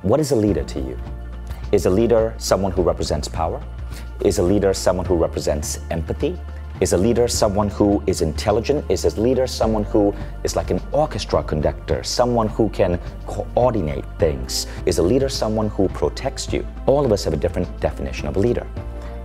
What is a leader to you? Is a leader someone who represents power? Is a leader someone who represents empathy? Is a leader someone who is intelligent? Is a leader someone who is like an orchestra conductor, someone who can coordinate things? Is a leader someone who protects you? All of us have a different definition of a leader.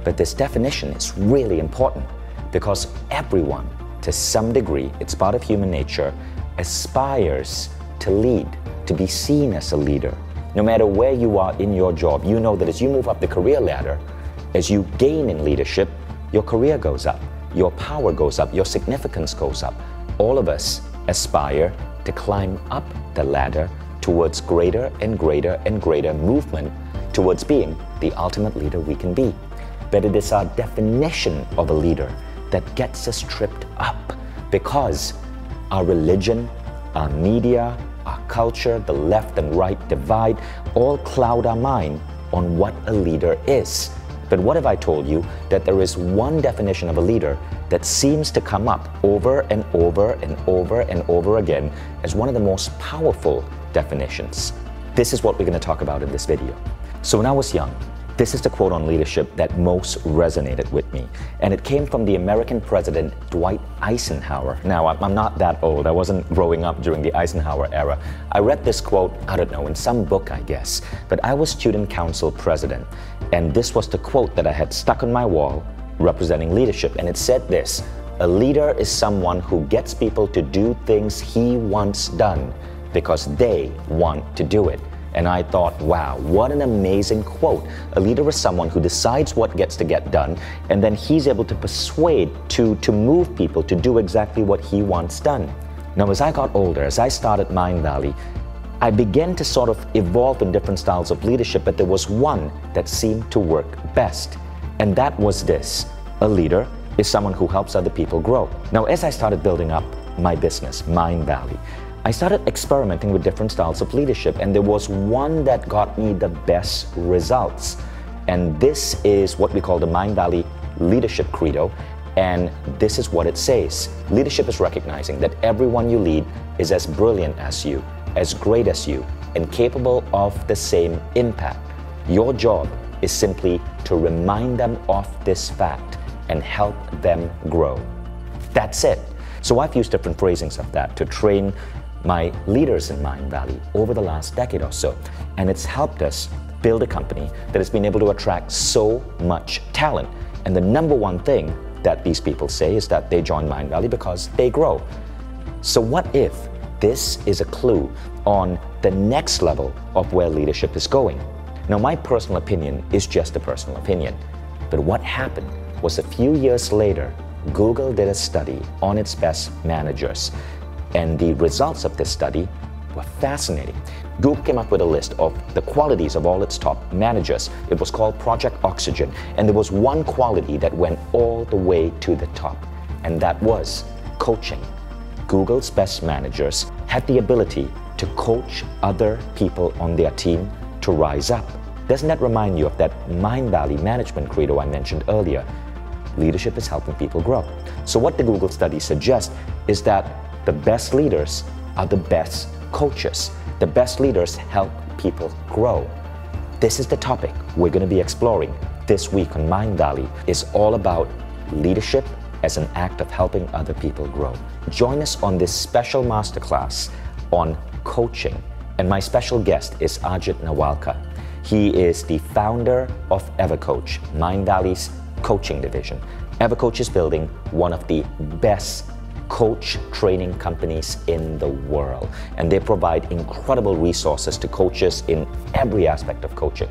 But this definition is really important because everyone, to some degree, it's part of human nature, aspires to lead, to be seen as a leader. No matter where you are in your job, you know that as you move up the career ladder, as you gain in leadership, your career goes up. Your power goes up, your significance goes up. All of us aspire to climb up the ladder towards greater and greater and greater movement towards being the ultimate leader we can be. But it is our definition of a leader that gets us tripped up because our religion, our media, our culture, the left and right divide all cloud our mind on what a leader is. But what if I told you that there is one definition of a leader that seems to come up over and over and over and over again as one of the most powerful definitions? This is what we're going to talk about in this video. So when I was young, this is the quote on leadership that most resonated with me. And it came from the American president, Dwight Eisenhower. Now, I'm not that old. I wasn't growing up during the Eisenhower era. I read this quote, I don't know, in some book, I guess. But I was student council president. And this was the quote that I had stuck on my wall representing leadership. And it said this: a leader is someone who gets people to do things he wants done because they want to do it. And I thought, wow, what an amazing quote. A leader is someone who decides what gets to get done, and then he's able to persuade, to move people to do exactly what he wants done. Now, as I got older, as I started Mindvalley, I began to sort of evolve in different styles of leadership, but there was one that seemed to work best. And that was this: a leader is someone who helps other people grow. Now, as I started building up my business, Mindvalley, I started experimenting with different styles of leadership, and there was one that got me the best results. And this is what we call the Mindvalley Leadership Credo, and this is what it says. Leadership is recognizing that everyone you lead is as brilliant as you, as great as you, and capable of the same impact. Your job is simply to remind them of this fact and help them grow. That's it. So I've used different phrasings of that to train my leaders in Mindvalley over the last decade or so. And it's helped us build a company that has been able to attract so much talent. And the number one thing that these people say is that they join Mindvalley because they grow. So what if this is a clue on the next level of where leadership is going? Now, my personal opinion is just a personal opinion. But what happened was a few years later, Google did a study on its best managers. And the results of this study were fascinating. Google came up with a list of the qualities of all its top managers. It was called Project Oxygen. And there was one quality that went all the way to the top, and that was coaching. Google's best managers had the ability to coach other people on their team to rise up. Doesn't that remind you of that Mindvalley management credo I mentioned earlier? Leadership is helping people grow. So what the Google study suggests is that the best leaders are the best coaches. The best leaders help people grow. This is the topic we're going to be exploring this week on Mindvalley. It's all about leadership as an act of helping other people grow. Join us on this special masterclass on coaching. And my special guest is Ajit Nawalkha. He is the founder of Evercoach, Mindvalley's coaching division. Evercoach is building one of the best coach training companies in the world, and they provide incredible resources to coaches in every aspect of coaching.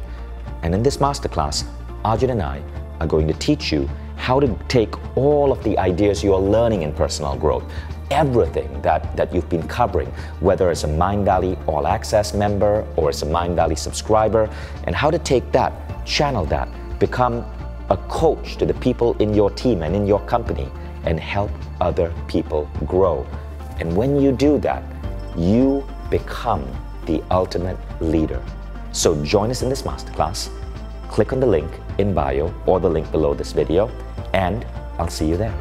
And in this masterclass, Ajit and I are going to teach you how to take all of the ideas you are learning in personal growth, everything that you've been covering, whether as a Mindvalley All Access member or as a Mindvalley subscriber, and how to take that, channel that, become a coach to the people in your team and in your company, and help other people grow. And when you do that, you become the ultimate leader. So join us in this masterclass. Click on the link in bio or the link below this video, and I'll see you there.